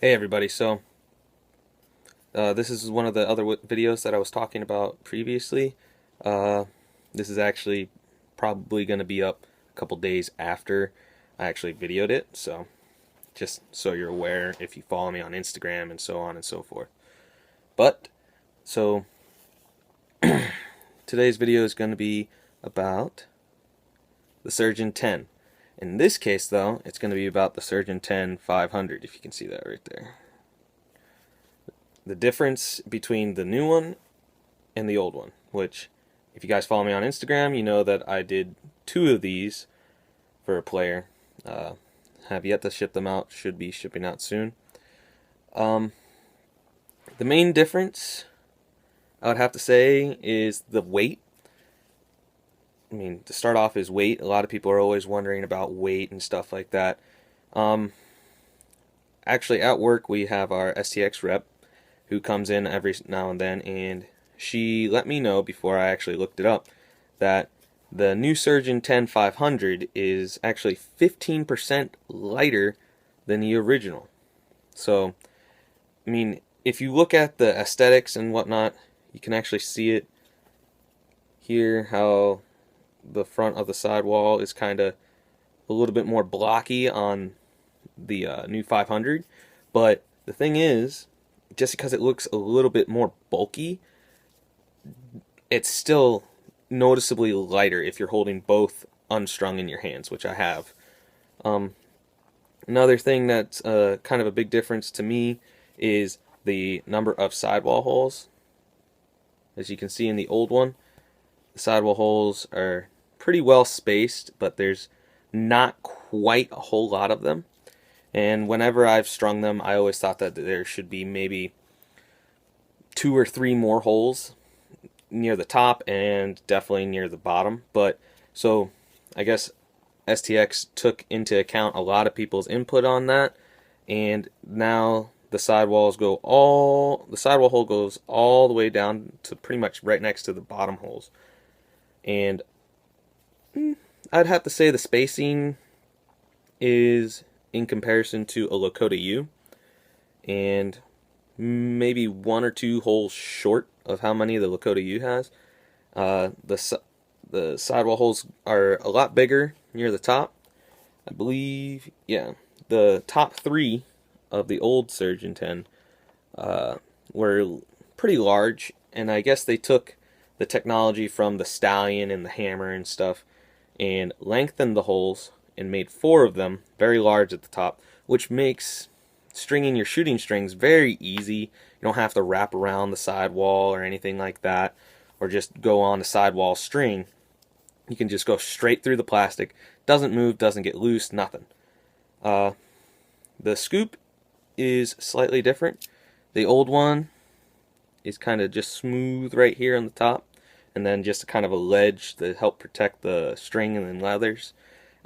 Hey everybody, this is one of the other videos that I was talking about previously. Uh, this is actually probably going to be up a couple days after I actually videoed it, so just so you're aware if you follow me on Instagram and so on and so forth. But, so today's video is going to be about the Surgeon 10. In this case though, it's going to be about the Surgeon 10 500, if you can see that right there. The difference between the new one and the old one, which if you guys follow me on Instagram, you know that I did two of these for a player. Uh, have yet to ship them out, should be shipping out soon. Um, the main difference, I would have to say, is the weight. I mean, to start off is weight. A lot of people are always wondering about weight and stuff like that. Um, Actually, at work, we have our STX rep who comes in every now and then, and she let me know before I actually looked it up that the new Surgeon10 500 is actually 15% lighter than the original. So, I mean, if you look at the aesthetics and whatnot, you can actually see it here how the front of the sidewall is kind of a little bit more blocky on the new 500. But the thing is, just because it looks a little bit more bulky, it's still noticeably lighter if you're holding both unstrung in your hands, which I have. Um, Another thing that's kind of a big difference to me is the number of sidewall holes. As you can see in the old one, the sidewall holes are pretty well spaced, but there's not quite a whole lot of them. And whenever I've strung them, I always thought that there should be maybe 2 or 3 more holes near the top and definitely near the bottom. But so I guess STX took into account a lot of people's input on that, and now the sidewall hole goes all the way down to pretty much right next to the bottom holes. And I'd have to say the spacing is in comparison to a Lakota U, and maybe 1 or 2 holes short of how many the Lakota U has. The sidewall holes are a lot bigger near the top. I believe, yeah, the top 3 of the old Surgeon 10 were pretty large, and I guess they took the technology from the Stallion and the Hammer and stuff and lengthened the holes and made 4 of them very large at the top, which makes stringing your shooting strings very easy. You don't have to wrap around the sidewall or anything like that, or just go on the sidewall string. You can just go straight through the plastic. Doesn't move, doesn't get loose, nothing. Uh, the scoop is slightly different. The old one is kind of just smooth right here on the top, and then just kind of a ledge to help protect the string and then leathers.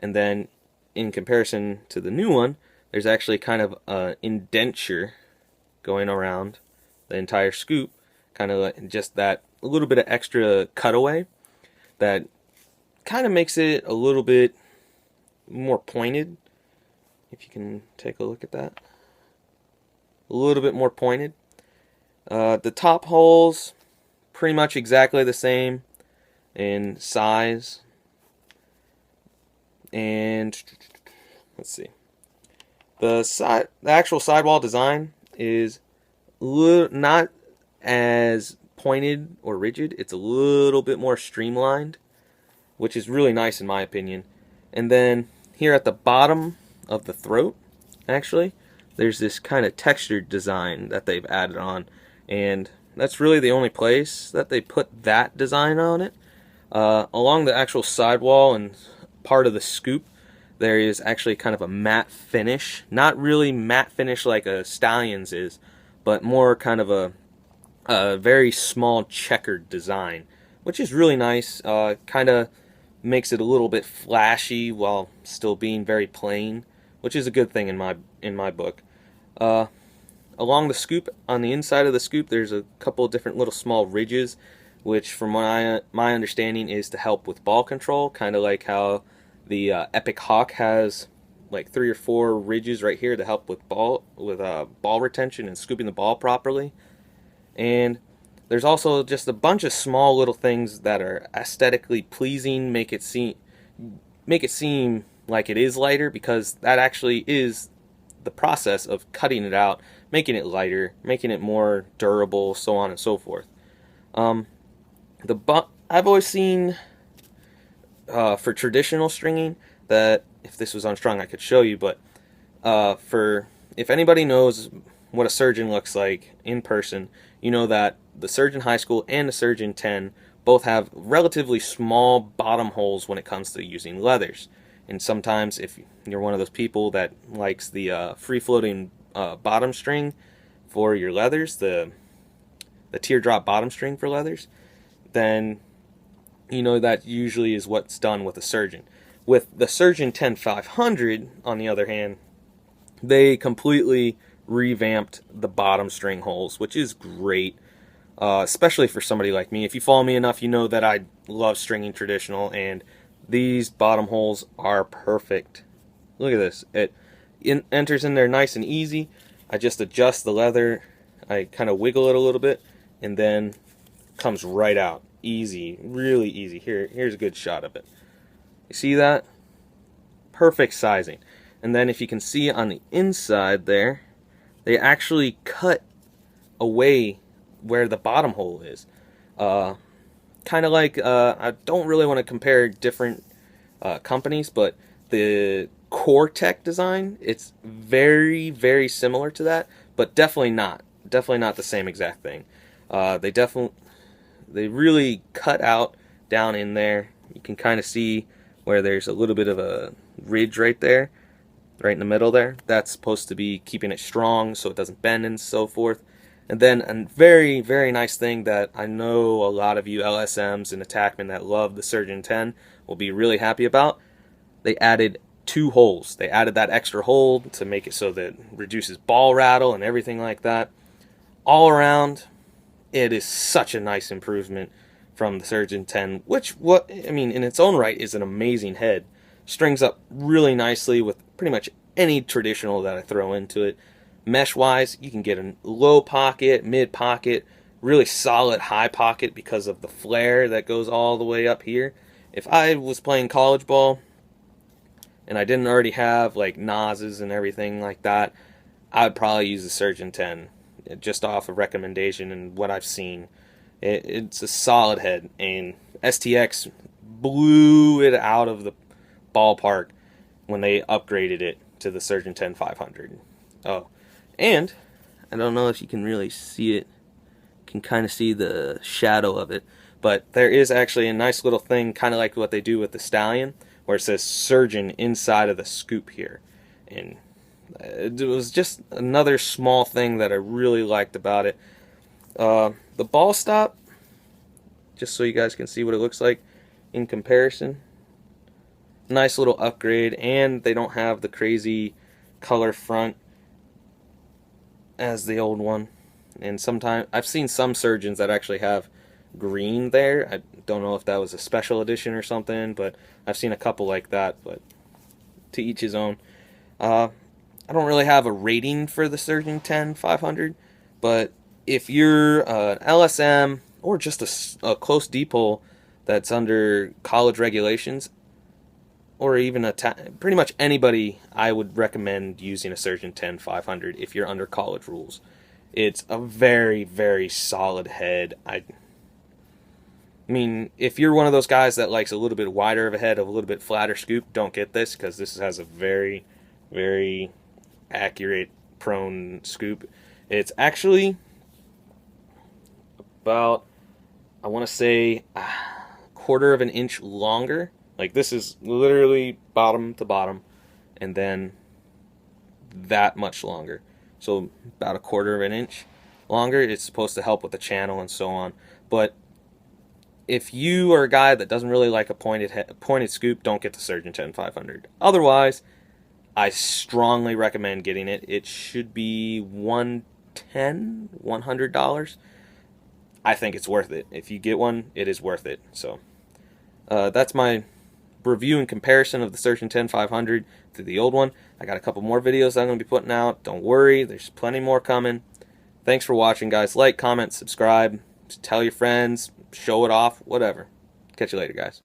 And then in comparison to the new one, there's actually kind of an indenture going around the entire scoop, kind of like just that a little bit of extra cutaway that kind of makes it a little bit more pointed. If you can take a look at that, a little bit more pointed. The top holes pretty much exactly the same in size, and let's see, the actual sidewall design is not as pointed or rigid. It's a little bit more streamlined, which is really nice in my opinion. And then here at the bottom of the throat, actually, there's this kind of textured design that they've added on, and that's really the only place that they put that design on it. Along the actual sidewall and part of the scoop, there is actually kind of a matte finish. Not really matte finish like a Stallion's is, but more kind of a very small checkered design, which is really nice. Kind of makes it a little bit flashy while still being very plain, which is a good thing in my book. Uh, Along the scoop, on the inside of the scoop, there's a couple of different little small ridges, which from my understanding is to help with ball control, kind of like how the Epic Hawk has like 3 or 4 ridges right here to help with ball retention and scooping the ball properly. And there's also just a bunch of small little things that are aesthetically pleasing, make it seem like it is lighter, because that actually is the process of cutting it out, making it lighter, making it more durable, so on and so forth. Um, I've always seen for traditional stringing that if this was unstrung I could show you, but for if anybody knows what a surgeon looks like in person, you know that the Surgeon High School and the Surgeon 10 both have relatively small bottom holes when it comes to using leathers. And sometimes if you're one of those people that likes the free-floating bottom string for your leathers, the teardrop bottom string for leathers, then you know that usually is what's done with a surgeon. With the Surgeon10 500, on the other hand, they completely revamped the bottom string holes, which is great, especially for somebody like me. If you follow me enough, you know that I love stringing traditional, and these bottom holes are perfect. Look at this. It enters in there nice and easy. I just adjust the leather. I kind of wiggle it a little bit, and then comes right out. Easy, really easy. Here's a good shot of it. You see that? Perfect sizing. And then if you can see on the inside there, they actually cut away where the bottom hole is. Kind of like, I don't really want to compare different companies, but the Core Tech design, it's very, very similar to that, but definitely not. Definitely not the same exact thing. They really cut out down in there. You can kind of see where there's a little bit of a ridge right there, right in the middle there. That's supposed to be keeping it strong so it doesn't bend and so forth. And then a very, very nice thing that I know a lot of you LSMs and attackmen that love the Surgeon 10 will be really happy about. They added 2 holes. They added that extra hole to make it so that it reduces ball rattle and everything like that. All around, it is such a nice improvement from the Surgeon 10, which, in its own right, is an amazing head. Strings up really nicely with pretty much any traditional that I throw into it. Mesh-wise, you can get a low pocket, mid pocket, really solid high pocket because of the flare that goes all the way up here. If I was playing college ball and I didn't already have like NOSes and everything like that, I would probably use the Surgeon 10 just off of recommendation and what I've seen. It's a solid head, and STX blew it out of the ballpark when they upgraded it to the Surgeon10 500. Oh, and I don't know if you can really see it. You can kind of see the shadow of it, but there is actually a nice little thing, kind of like what they do with the Stallion, where it says Surgeon inside of the scoop here. And it was just another small thing that I really liked about it. The ball stop, just so you guys can see what it looks like in comparison. Nice little upgrade, and they don't have the crazy color front as the old one. And sometimes I've seen some surgeons that actually have green there. I don't know if that was a special edition or something, but I've seen a couple like that, but to each his own. I don't really have a rating for the Surgeon10 500, but if you're an LSM or just a close depot that's under college regulations, or even pretty much anybody, I would recommend using a Surgeon10 500 if you're under college rules. It's a very, very solid head. I mean, if you're one of those guys that likes a little bit wider of a head, a little bit flatter scoop, don't get this, because this has a very, very accurate prone scoop. It's actually about, I want to say, a quarter of an inch longer. Like, this is literally bottom to bottom, and then that much longer. So about a quarter of an inch longer. It's supposed to help with the channel and so on. But if you are a guy that doesn't really like a pointed scoop, don't get the Surgeon10 500. Otherwise, I strongly recommend getting it. It should be $100. I think it's worth it. If you get one, it is worth it. So that's my review and comparison of the Surgeon10 500 to the old one. I got a couple more videos that I'm going to be putting out. Don't worry, there's plenty more coming. Thanks for watching, guys. Like, comment, subscribe, tell your friends, show it off, whatever. Catch you later, guys.